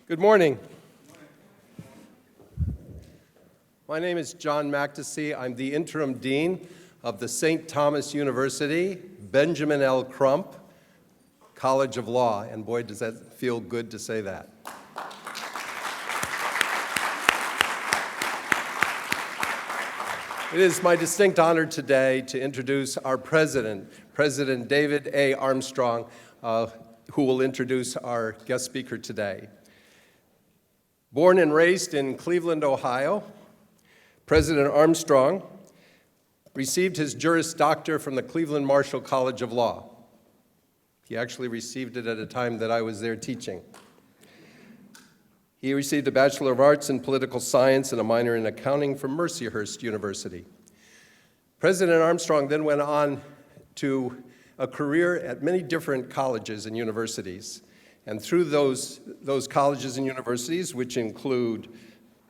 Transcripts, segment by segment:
Good morning. My name is John McDessie. I'm the interim dean of the St. Thomas University, Benjamin L. Crump College of Law. And boy, does that feel good to say that. It is my distinct honor today to introduce our president, President David A. Armstrong, who will introduce our guest speaker today. Born and raised in Cleveland, Ohio, President Armstrong received his Juris Doctor from the Cleveland Marshall College of Law. He actually received it at a time that I was there teaching. He received a Bachelor of Arts in Political Science and a minor in accounting from Mercyhurst University. President Armstrong then went on to a career at many different colleges and universities. And through those colleges and universities, which include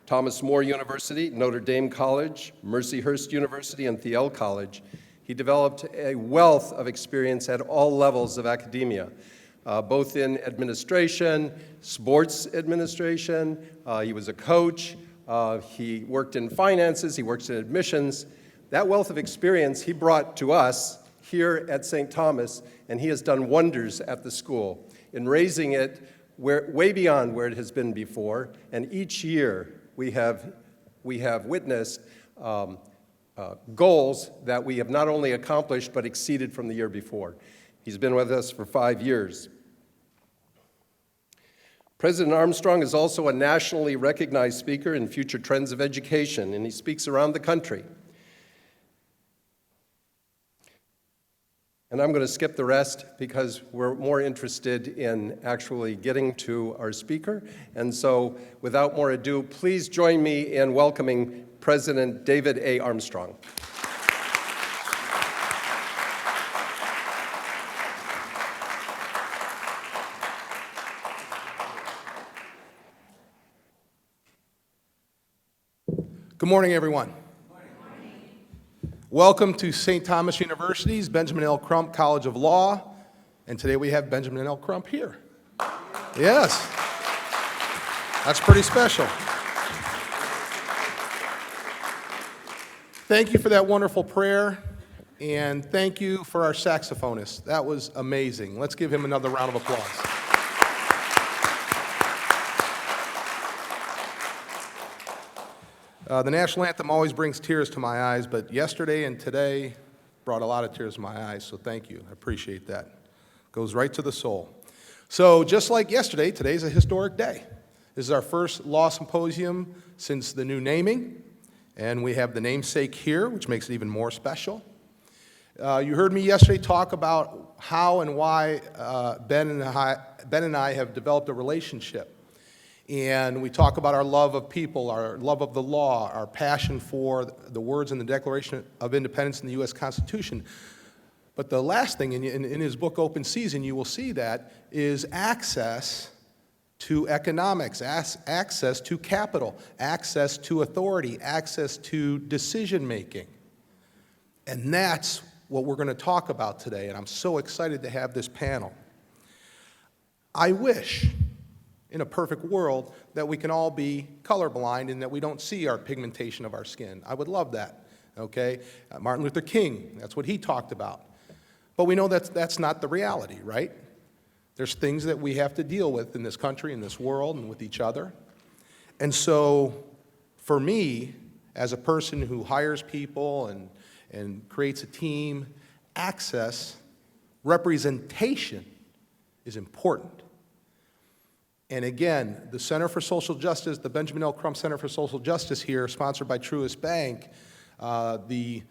Thomas More University, Notre Dame College, Mercyhurst University, and Thiel College, he developed a wealth of experience at all levels of academia, both in administration, sports administration. He was a coach. He worked in finances. He worked in admissions. That wealth of experience he brought to us here at St. Thomas, and he has done wonders at the school in raising it way beyond where it has been before. And each year we have witnessed goals that we have not only accomplished but exceeded from the year before. He's been with us for 5 years. President Armstrong is also a nationally recognized speaker in future trends of education, and he speaks around the country. And I'm going to skip the rest because we're more interested in actually getting to our speaker. And so, without more ado, please join me in welcoming President David A. Armstrong. Good morning, everyone. Welcome to St. Thomas University's Benjamin L. Crump College of Law, and today we have Benjamin L. Crump here. Yes, that's pretty special. Thank you for that wonderful prayer, and thank you for our saxophonist. That was amazing. Let's give him another round of applause. The national anthem always brings tears to my eyes, but yesterday and today brought a lot of tears to my eyes, so thank you. I appreciate that. Goes right to the soul. So just like yesterday, today's a historic day. This is our first law symposium since the new naming, and we have the namesake here, which makes it even more special. You heard me yesterday talk about how and why Ben and I have developed a relationship. And we talk about our love of people, our love of the law, our passion for the words in the Declaration of Independence in the U.S. Constitution. But the last thing, in his book, Open Season, you will see that, is access to economics, access to capital, access to authority, access to decision-making. And that's what we're going to talk about today, and I'm so excited to have this panel. I wish, in a perfect world, that we can all be colorblind and that we don't see our pigmentation of our skin. I would love that, okay? Martin Luther King, that's what he talked about. But we know that's not the reality, right? There's things that we have to deal with in this country, in this world, and with each other. And so, for me, as a person who hires people and creates a team, access, representation is important. And again, the Center for Social Justice, the Benjamin L. Crump Center for Social Justice here, sponsored by Truist Bank, the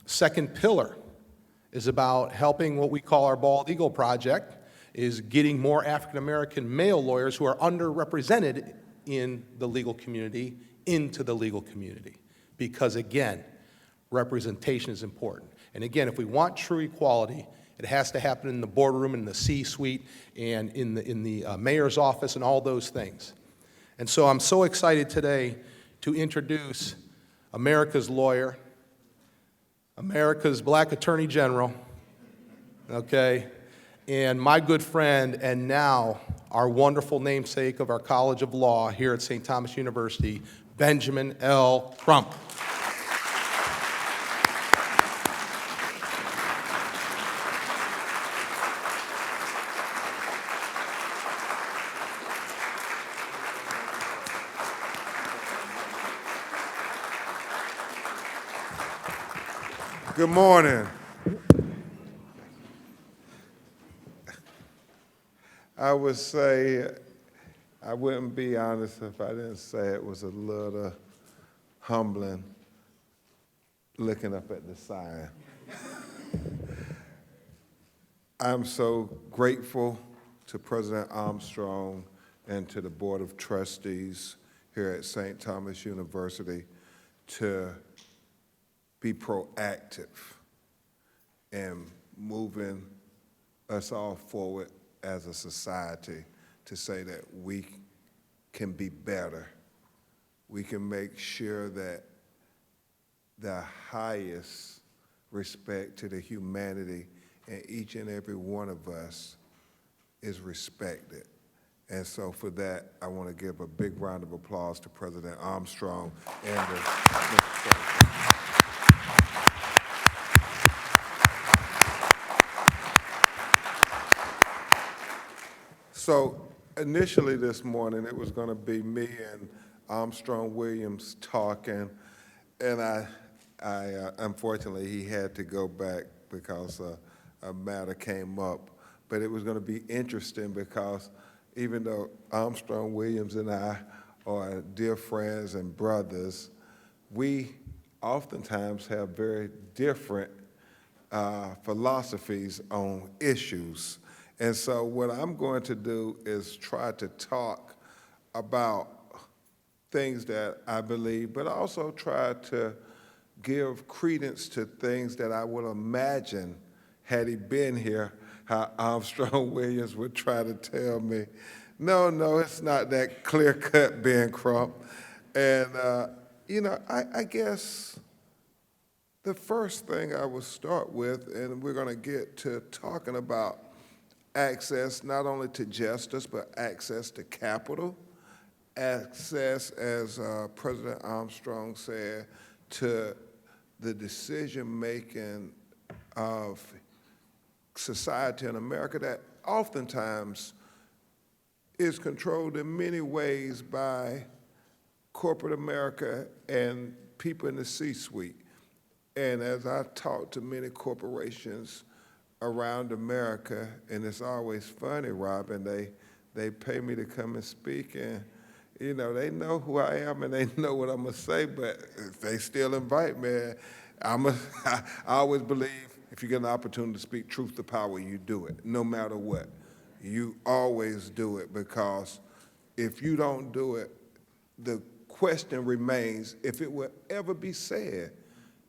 second pillar is about helping what we call our Bald Eagle Project, is getting more African-American male lawyers who are underrepresented in the legal community into the legal community. Because again, representation is important. And again, if we want true equality, it has to happen in the boardroom, in the C-suite, and in the mayor's office, and all those things. And so I'm so excited today to introduce America's lawyer, America's black attorney general, okay, and my good friend, and now our wonderful namesake of our College of Law here at St. Thomas University, Benjamin L. Crump. Good morning. I would say, I wouldn't be honest if I didn't say it was a little humbling looking up at the sign. I'm so grateful to President Armstrong and to the Board of Trustees here at St. Thomas University to be proactive in moving us all forward as a society to say that we can be better. We can make sure that the highest respect to the humanity in each and every one of us is respected. And so for that, I want to give a big round of applause to President Armstrong and the administration. So initially this morning, it was going to be me and Armstrong Williams talking, and unfortunately, he had to go back because a matter came up. But it was going to be interesting because even though Armstrong Williams and I are dear friends and brothers, we oftentimes have very different philosophies on issues. And so what I'm going to do is try to talk about things that I believe, but also try to give credence to things that I would imagine, had he been here, how Armstrong Williams would try to tell me, no, it's not that clear-cut, Ben Crump. And, I guess the first thing I would start with, and we're going to get to talking about access not only to justice, but access to capital, access, as President Armstrong said, to the decision-making of society in America that oftentimes is controlled in many ways by corporate America and people in the C-suite. And as I talk to many corporations around America, and it's always funny, Robin, they pay me to come and speak, and they know who I am and they know what I'm gonna say, but if they still invite me, I always believe if you get an opportunity to speak truth to power, you do it, no matter what. You always do it, because if you don't do it, the question remains if it will ever be said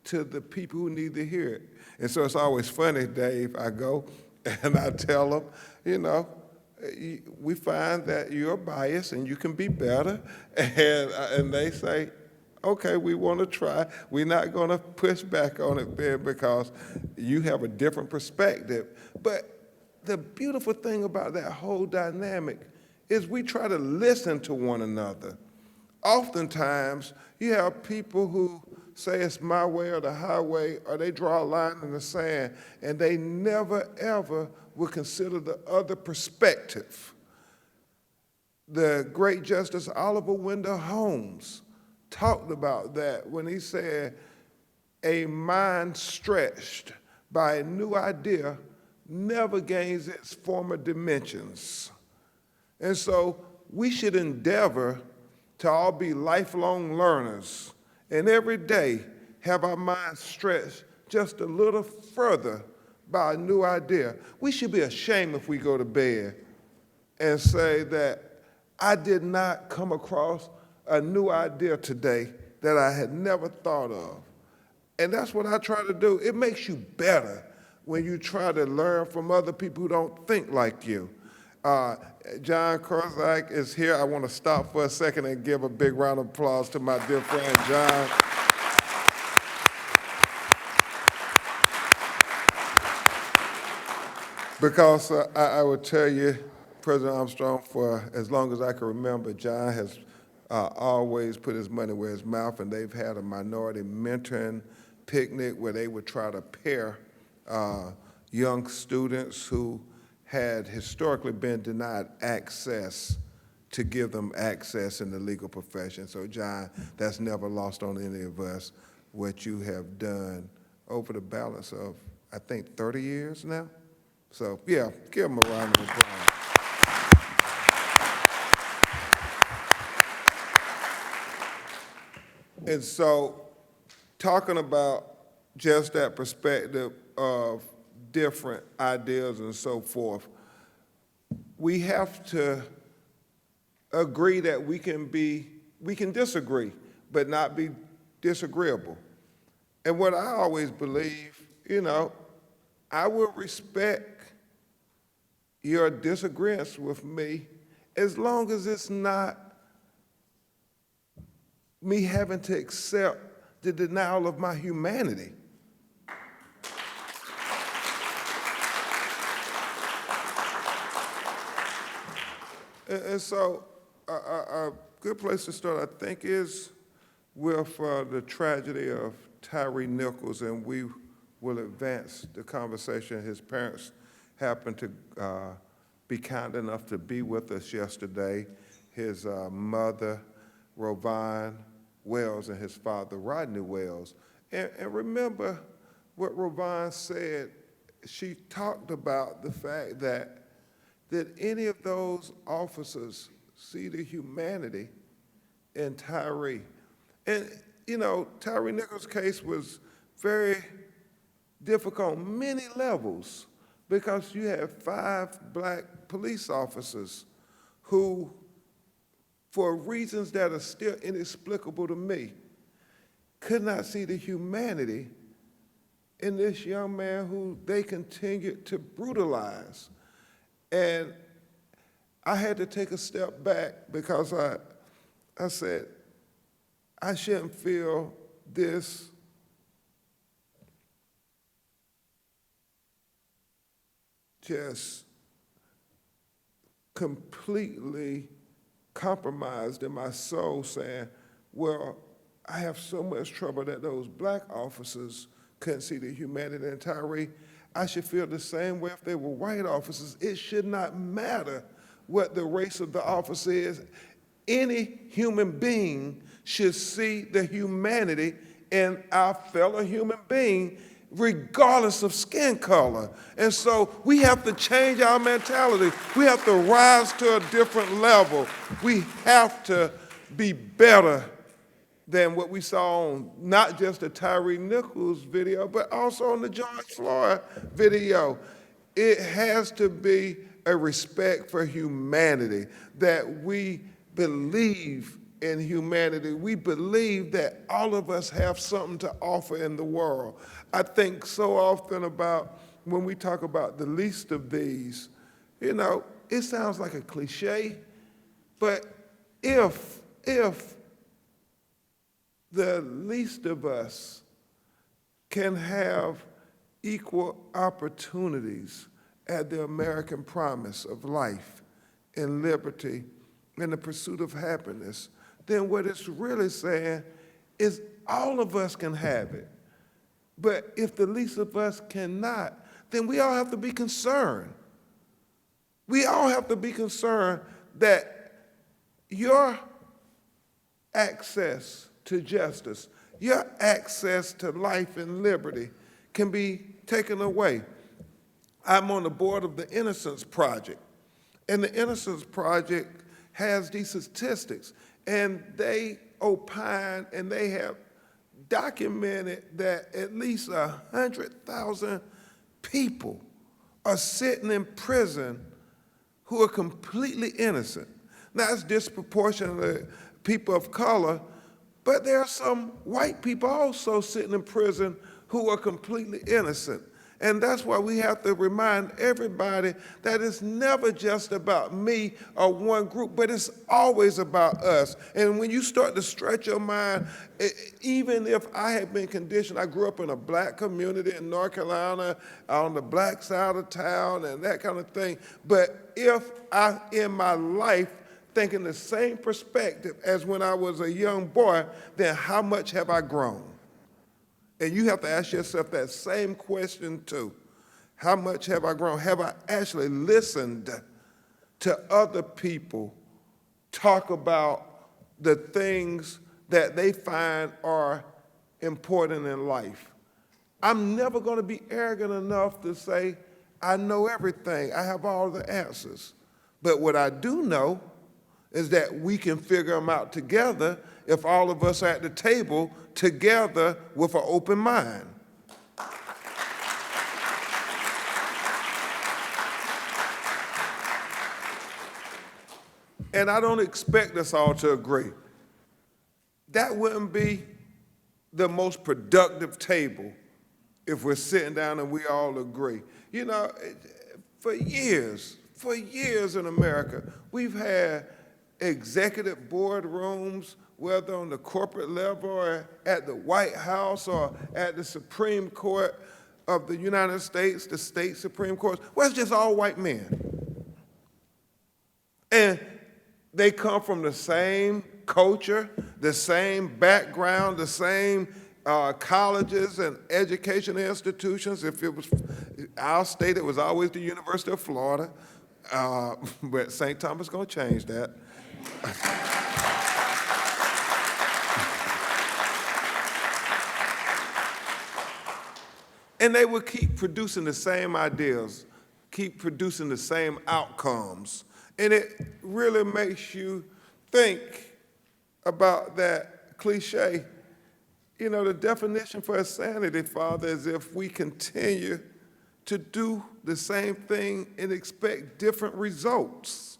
to the people who need to hear it. And so it's always funny, Dave, I go and I tell them, we find that you're biased and you can be better. And they say, okay, we want to try. We're not going to push back on it, Ben, because you have a different perspective. But the beautiful thing about that whole dynamic is we try to listen to one another. Oftentimes, you have people who say it's my way or the highway, or they draw a line in the sand, and they never, ever will consider the other perspective. The great Justice Oliver Wendell Holmes talked about that when he said, a mind stretched by a new idea never gains its former dimensions. And so we should endeavor to all be lifelong learners, and every day have our minds stretched just a little further by a new idea. We should be ashamed if we go to bed and say that I did not come across a new idea today that I had never thought of. And that's what I try to do. It makes you better when you try to learn from other people who don't think like you. John Kozak is here. I want to stop for a second and give a big round of applause to my dear friend, John. Because I would tell you, President Armstrong for as long as I can remember. John has always put his money where his mouth, and they've had a minority mentoring picnic where they would try to pair young students who had historically been denied access to give them access in the legal profession. So John, that's never lost on any of us what you have done over the balance of, I think, 30 years now. So yeah, give him a round of applause. And so, talking about just that perspective of different ideas and so forth, we have to agree that we can disagree, but not be disagreeable. And what I always believe, I will respect your disagreements with me as long as it's not me having to accept the denial of my humanity. And so a good place to start, I think, is with the tragedy of Tyree Nichols, and we will advance the conversation. His parents happened to be kind enough to be with us yesterday. His mother, Rovine Wells, and his father, Rodney Wells. And remember what Rovine said. She talked about the fact that did any of those officers see the humanity in Tyree? And, Tyree Nichols' case was very difficult on many levels because you had 5 black police officers who, for reasons that are still inexplicable to me, could not see the humanity in this young man who they continued to brutalize. And I had to take a step back because I said, I shouldn't feel this just completely compromised in my soul, saying, well, I have so much trouble that those black officers couldn't see the humanity in Tyree. I should feel the same way if they were white officers. It should not matter what the race of the officer is. Any human being should see the humanity in our fellow human being, regardless of skin color. And so we have to change our mentality. We have to rise to a different level. We have to be better than what we saw on not just the Tyree Nichols video, but also on the George Floyd video. It has to be a respect for humanity, that we believe in humanity. We believe that all of us have something to offer in the world. I think so often about when we talk about the least of these, it sounds like a cliche, but if the least of us can have equal opportunities at the American promise of life and liberty and the pursuit of happiness, then what it's really saying is all of us can have it. But if the least of us cannot, then we all have to be concerned. We all have to be concerned that your access to justice, your access to life and liberty can be taken away. I'm on the board of the Innocence Project, and the Innocence Project has these statistics, and they opine and they have documented that at least 100,000 people are sitting in prison who are completely innocent. Now, it's disproportionately people of color, but there are some white people also sitting in prison who are completely innocent. And that's why we have to remind everybody that it's never just about me or one group, but it's always about us. And when you start to stretch your mind, even if I had been conditioned, I grew up in a black community in North Carolina, on the black side of town and that kind of thing. But if I, in my life, thinking the same perspective as when I was a young boy, then how much have I grown? And you have to ask yourself that same question too. How much have I grown? Have I actually listened to other people talk about the things that they find are important in life? I'm never going to be arrogant enough to say, I know everything, I have all the answers. But what I do know is that we can figure them out together if all of us are at the table together with an open mind. And I don't expect us all to agree. That wouldn't be the most productive table if we're sitting down and we all agree. You know, for years in America, we've had executive boardrooms, whether on the corporate level or at the White House or at the Supreme Court of the United States, the state Supreme Courts, where it's just all white men. And they come from the same culture, the same background, the same colleges and education institutions. If it was our state, it was always the University of Florida, but St. Thomas is going to change that. And they will keep producing the same ideas, keep producing the same outcomes. And it really makes you think about that cliche. You know, the definition for insanity, Father, is if we continue to do the same thing and expect different results.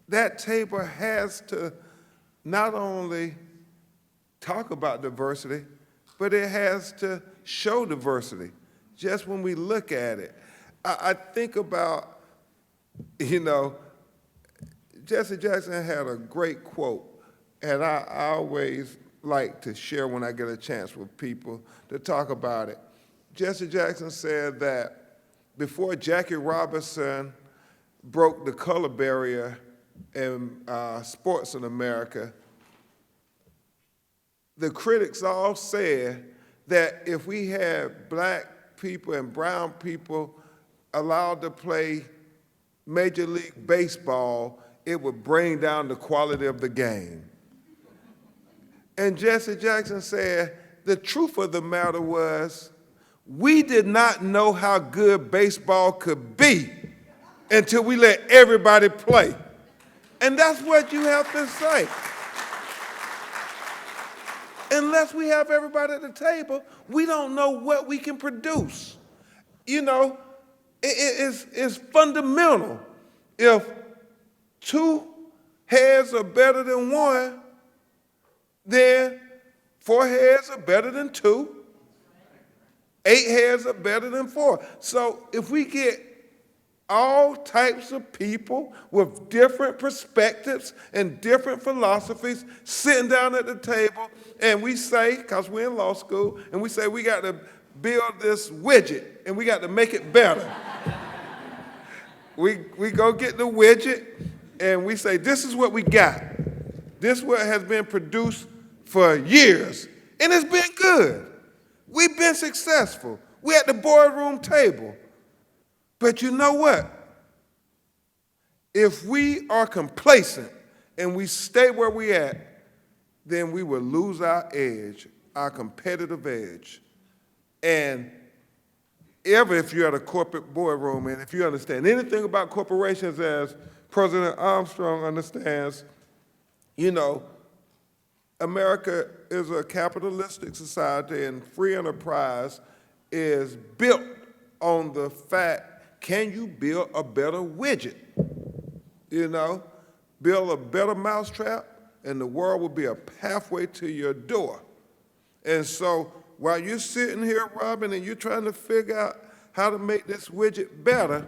That table has to not only talk about diversity, but it has to show diversity. Just when we look at it, I think about, you know, Jesse Jackson had a great quote, and I always like to share when I get a chance with people to talk about it. Jesse Jackson said that before Jackie Robinson broke the color barrier in sports in America, the critics all said that if we had black people and brown people allowed to play Major League Baseball, it would bring down the quality of the game. And Jesse Jackson said, the truth of the matter was, we did not know how good baseball could be until we let everybody play. And that's what you have to say. Unless we have everybody at the table, we don't know what we can produce. You know, it's fundamental. If two heads are better than one, then 4 heads are better than 2. 8 heads are better than 4. So if we get all types of people with different perspectives and different philosophies sitting down at the table, and we say, because we're in law school, and we say we got to build this widget and we got to make it better. We go get the widget and we say, this is what we got. This is what has been produced for years, and it's been good. We've been successful. We're at the boardroom table. But you know what? If we are complacent and we stay where we're at, then we will lose our edge, our competitive edge. And if you're at a corporate boardroom, and if you understand anything about corporations as President Armstrong understands, you know, America is a capitalistic society, and free enterprise is built on the fact, can you build a better widget? You know, build a better mousetrap, and the world will be a pathway to your door. And so while you're sitting here, Robin, and you're trying to figure out how to make this widget better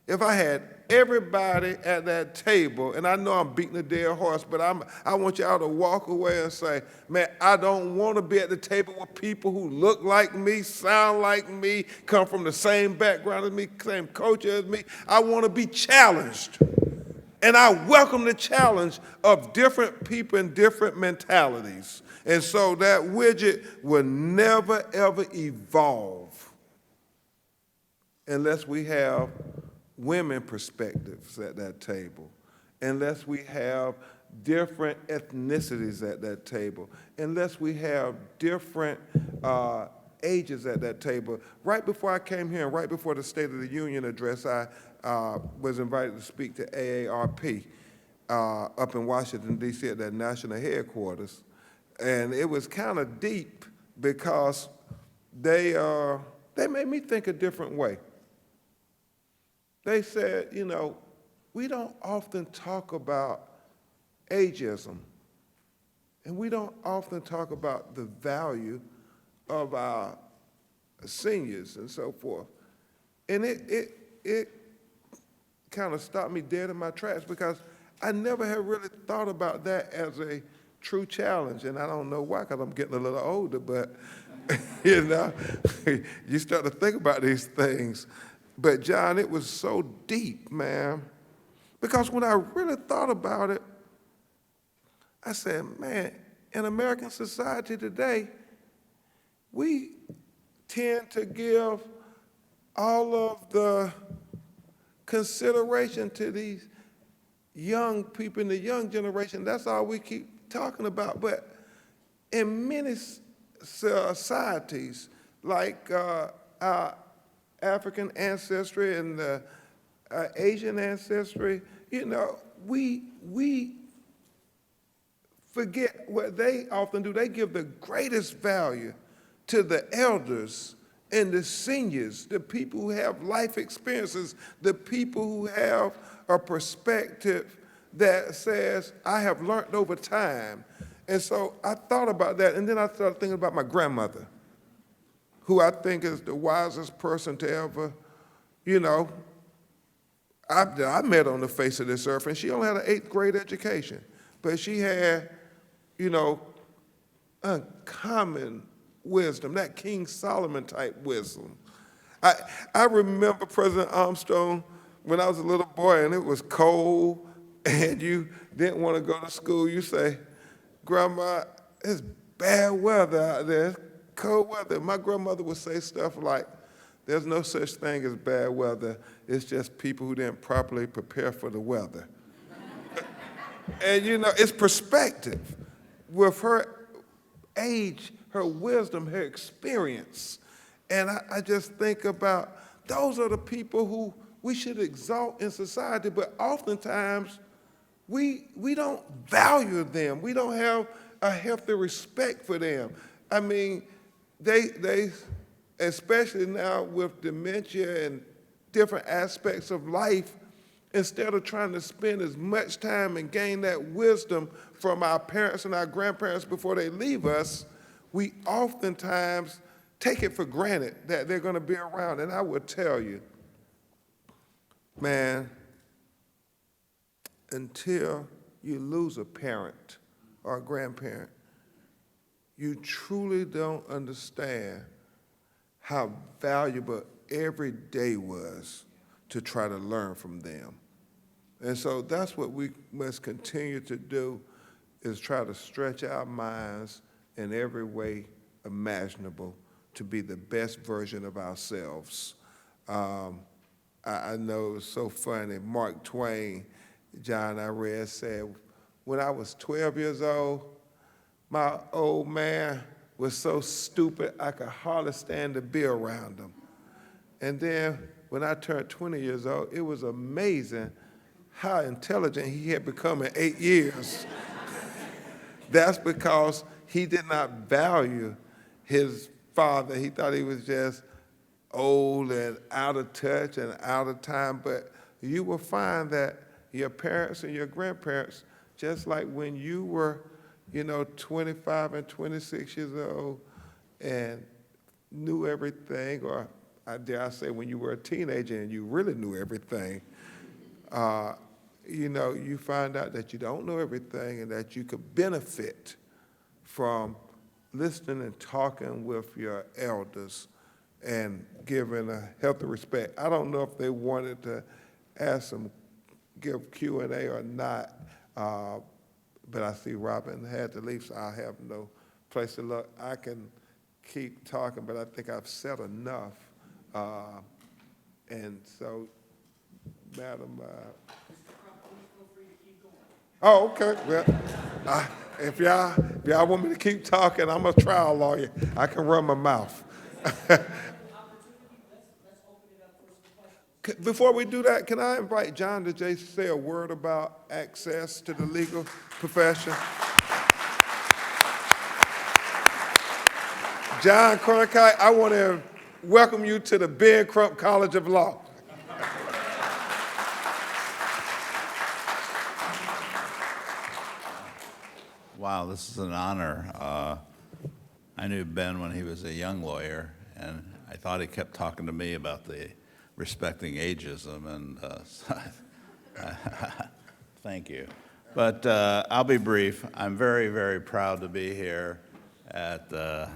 if I had everybody at that table, and I know I'm beating a dead horse, but I want y'all to walk away and say, man, I don't want to be at the table with people who look like me, sound like me, come from the same background as me, same culture as me. I want to be challenged. And I welcome the challenge of different people and different mentalities. And so that widget will never, ever evolve unless we have women perspectives at that table, unless we have different ethnicities at that table, unless we have different ages at that table. Right before I came here and right before the State of the Union address, I was invited to speak to AARP up in Washington, D.C. at their national headquarters. And it was kind of deep because they made me think a different way. They said, you know, we don't often talk about ageism, and we don't often talk about the value of our seniors and so forth. And it kind of stopped me dead in my tracks because I never had really thought about that as a true challenge. And I don't know why, because I'm getting a little older, but you know, you start to think about these things. But John, it was so deep, man, because when I really thought about it, I said, man, in American society today, we tend to give all of the consideration to these young people in the young generation. That's all we keep talking about. But in many societies, like our African ancestry and the Asian ancestry, you know, we forget what they often do. They give the greatest value to the elders and the seniors, the people who have life experiences, the people who have a perspective that says, I have learned over time. And so I thought about that, and then I started thinking about my grandmother, who I think is the wisest person to ever, you know, I met on the face of this earth, and she only had an 8th grade education, but she had, you know, uncommon wisdom, that King Solomon type wisdom. I remember President Armstrong when I was a little boy and it was cold and you didn't want to go to school. You say, Grandma, it's bad weather out there, it's cold weather. My grandmother would say stuff like, there's no such thing as bad weather, it's just people who didn't properly prepare for the weather. And you know, it's perspective. With her age, her wisdom, her experience. And I just think about, those are the people who we should exalt in society, but oftentimes we don't value them. We don't have a healthy respect for them. I mean, they especially now with dementia and different aspects of life, instead of trying to spend as much time and gain that wisdom from our parents and our grandparents before they leave us, we oftentimes take it for granted that they're going to be around. And I would tell you, man, until you lose a parent or a grandparent, you truly don't understand how valuable every day was to try to learn from them. And so that's what we must continue to do, is try to stretch our minds in every way imaginable to be the best version of ourselves. I know it's so funny, Mark Twain, John, I read, said, when I was 12 years old, my old man was so stupid I could hardly stand to be around him. And then when I turned 20 years old, it was amazing how intelligent he had become in 8 years. That's because he did not value his father. He thought he was just old and out of touch and out of time. But you will find that your parents and your grandparents, just like when you were, 25 and 26 years old and knew everything, or I dare I say, when you were a teenager and you really knew everything, you find out that you don't know everything and that you could benefit from listening and talking with your elders and giving a healthy respect. I don't know if they wanted to give Q&A or not, but I see Robin had to leave, so I have no place to look. I can keep talking, but I think I've said enough. And so, Madam. Oh, okay. Well, if y'all want me to keep talking, I'm a trial lawyer. I can run my mouth. Before we do that, can I invite John to just say a word about access to the legal profession? John Cronkite, I want to welcome you to the L Crump College of Law. Wow, this is an honor. I knew Ben when he was a young lawyer, and I thought he kept talking to me about the respecting ageism, and thank you. But I'll be brief. I'm very, very proud to be here at the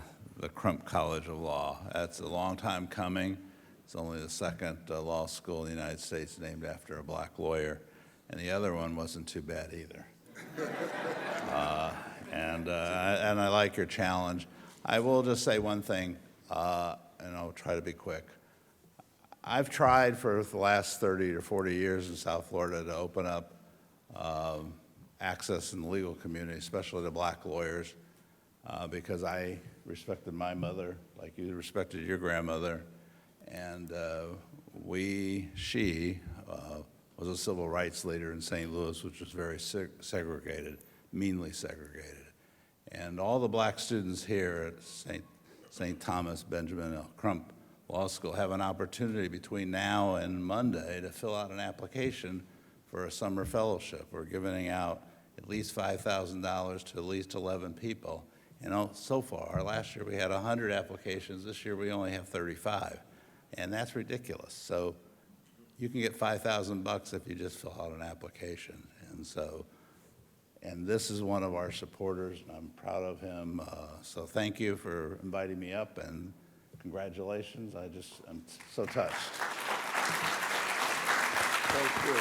Crump College of Law. That's a long time coming. It's only the second law school in the United States named after a black lawyer, and the other one wasn't too bad either. And I like your challenge. I will just say one thing, and I'll try to be quick. I've tried for the last 30 or 40 years in South Florida to open up access in the legal community, especially to black lawyers, because I respected my mother like you respected your grandmother, and she was a civil rights leader in St. Louis, which was very segregated, meanly segregated. And all the black students here at St. Thomas Benjamin L. Crump Law School have an opportunity between now and Monday to fill out an application for a summer fellowship. We're giving out at least $5,000 to at least 11 people. And so far, last year we had 100 applications. This year we only have 35. And that's ridiculous. So you can get $5,000 if you just fill out an application. And this is one of our supporters, and I'm proud of him. So thank you for inviting me up, and congratulations. I'm so touched. Thank you.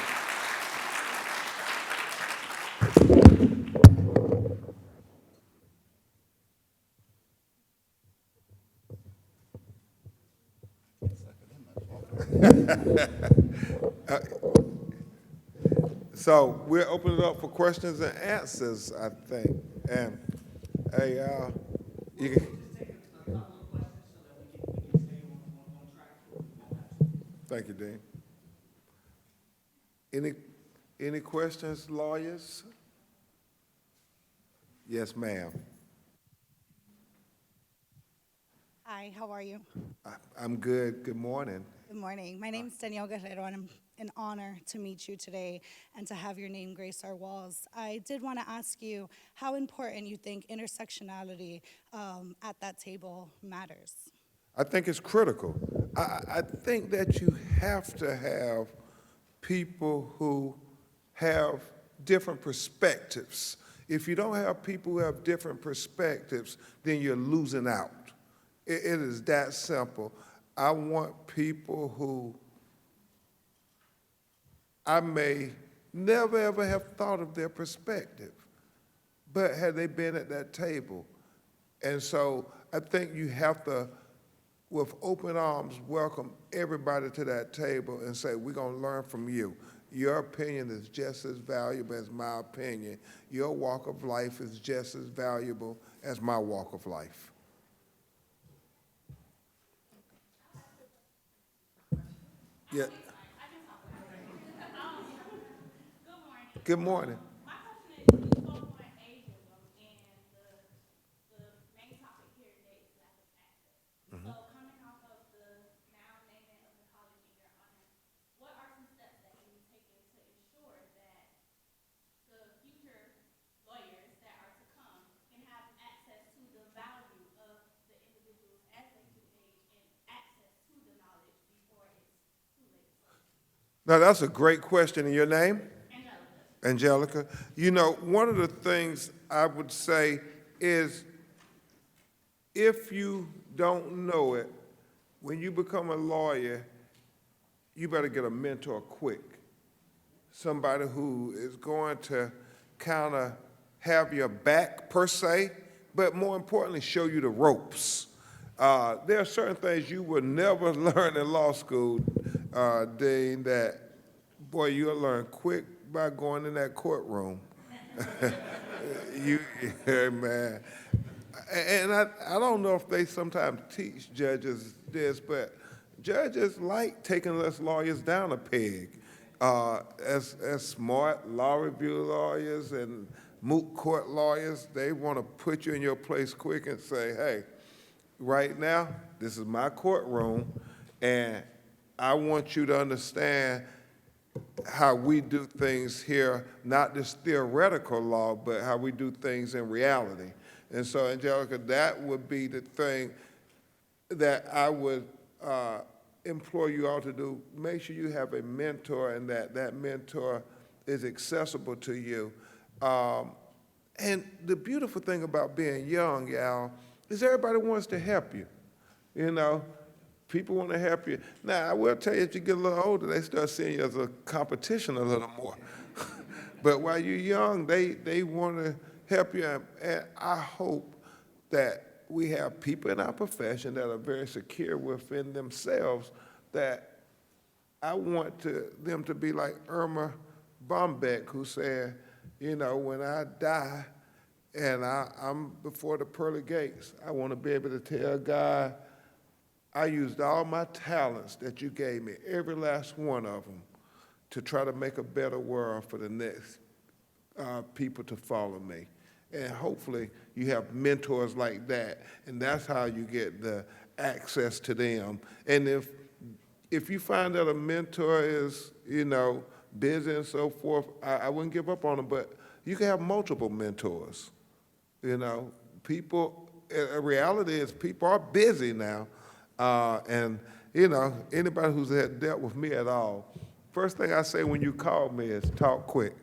So we'll open it up for questions and answers, I think. And you can. Thank you, Dean. Any questions, lawyers? Yes, ma'am. Hi, how are you? I'm good. Good morning. Good morning. My name is Danielle Guerrero, and I'm an honor to meet you today and to have your name grace our walls. I did want to ask you how important you think intersectionality at that table matters. I think it's critical. I think that you have to have people who have different perspectives. If you don't have people who have different perspectives, then you're losing out. It is that simple. I want people who I may never ever have thought of their perspective, but had they been at that table. And so I think you have to, with open arms, welcome everybody to that table and say, we're going to learn from you. Your opinion is just as valuable as my opinion. Your walk of life is just as valuable as my walk of life. Yeah. Good morning. My question is, you spoke on ageism, and the main topic here today is lack of access. So coming off of the now naming of the college in your honor, what are some steps that can be taken to ensure that the future lawyers that are to come can have access to the value of the individuals as they do age and access to the knowledge Now, that's a great question. And your name? Angelica. You know, one of the things I would say is if you don't know it, when you become a lawyer, you better get a mentor quick. Somebody who is going to kind of have your back, per se, but more importantly, show you the ropes. There are certain things you will never learn in law school, Dean, that, boy, you'll learn quick by going in that courtroom. Yeah, man. And I don't know if they sometimes teach judges this, but judges like taking us lawyers down a peg. As smart law review lawyers and moot court lawyers, they want to put you in your place quick and say, hey, right now, this is my courtroom, and I want you to understand how we do things here, not just theoretical law, but how we do things in reality. And so, Angelica, that would be the thing that I would implore you all to do. Make sure you have a mentor and that mentor is accessible to you. And the beautiful thing about being young, y'all, is everybody wants to help you. You know, people want to help you. Now, I will tell you, as you get a little older, they start seeing you as a competition a little more. But while you're young, they want to help you. And I hope that we have people in our profession that are very secure within themselves, that I want them to be like Irma Bombeck, who said, you know, when I die and I'm before the pearly gates, I want to be able to tell God, I used all my talents that you gave me, every last one of them, to try to make a better world for the next people to follow me. And hopefully you have mentors like that, and that's how you get the access to them. And if you find that a mentor is, you know, busy and so forth, I wouldn't give up on them, but you can have multiple mentors. You know, people, reality is people are busy now, and, you know, anybody who's dealt with me at all, first thing I say when you call me is talk quick.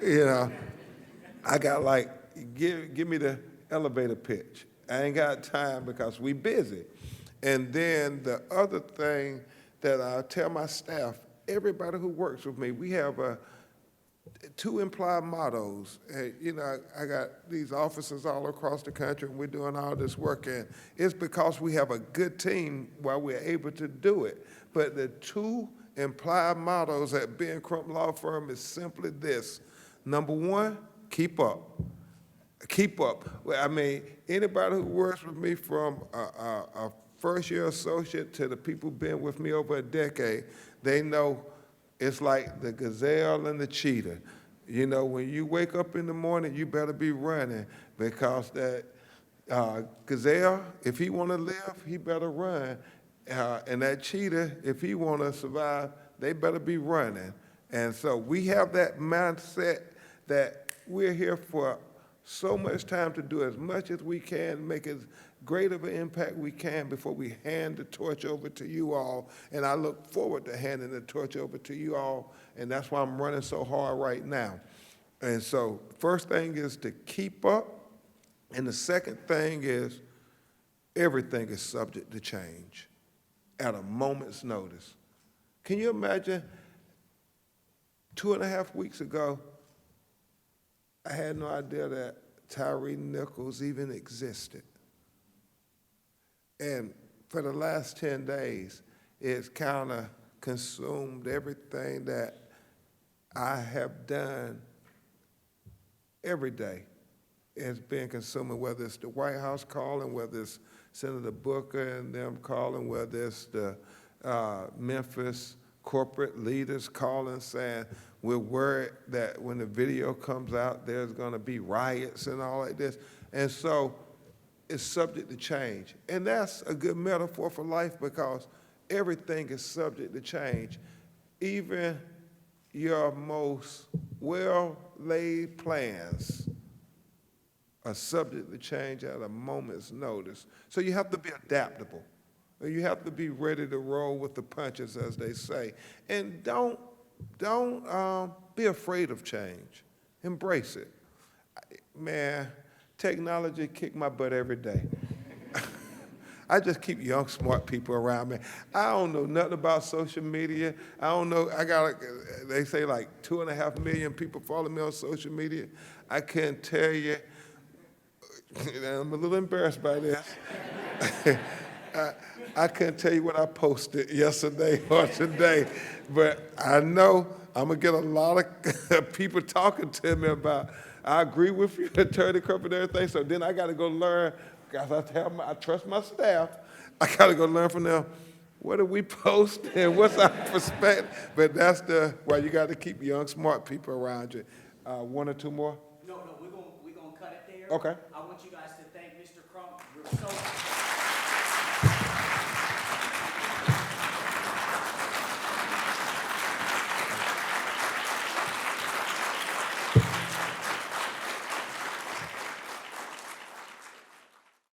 You know, I got like, give me the elevator pitch. I ain't got time because we busy. And then the other thing that I tell my staff, everybody who works with me, we have 2 implied mottos. You know, I got these offices all across the country, and we're doing all this work, and it's because we have a good team while we're able to do it. But the 2 implied mottos at B & Crump Law Firm is simply this. Number 1, keep up. Keep up. Well, I mean, anybody who works with me from a first-year associate to the people who've been with me over a decade, they know it's like the gazelle and the cheetah. You know, when you wake up in the morning, you better be running, because that gazelle, if he want to live, he better run. And that cheetah, if he want to survive, they better be running. And so we have that mindset that we're here for so much time to do as much as we can, make as great of an impact we can before we hand the torch over to you all. And I look forward to handing the torch over to you all, and that's why I'm running so hard right now. And so first thing is to keep up, and the second thing is everything is subject to change at a moment's notice. Can you imagine 2.5 weeks ago, I had no idea that Tyree Nichols even existed. And for the last 10 days, it's kind of consumed everything that I have done every day. It's been consuming, whether it's the White House calling, whether it's Senator Booker and them calling, whether it's the Memphis corporate leaders calling, saying, we're worried that when the video comes out, there's going to be riots and all like this. And so it's subject to change. And that's a good metaphor for life, because everything is subject to change. Even your most well-laid plans are subject to change at a moment's notice. So you have to be adaptable. You have to be ready to roll with the punches, as they say. And don't be afraid of change. Embrace it. Man, technology kick my butt every day. I just keep young, smart people around me. I don't know nothing about social media. I don't know, they say like 2.5 million people follow me on social media. I can't tell you, I'm a little embarrassed by this. I couldn't tell you what I posted yesterday or today, but I know I'm gonna get a lot of people talking to me about, I agree with you, Attorney Crump and everything, so then I gotta go learn, because I trust my staff, I gotta go learn from them, what do we post and what's our perspective? But that's why you gotta keep young, smart people around you. One or two more? No, we're gonna cut it there. Okay. I want you guys to thank Mr. Crump. We're so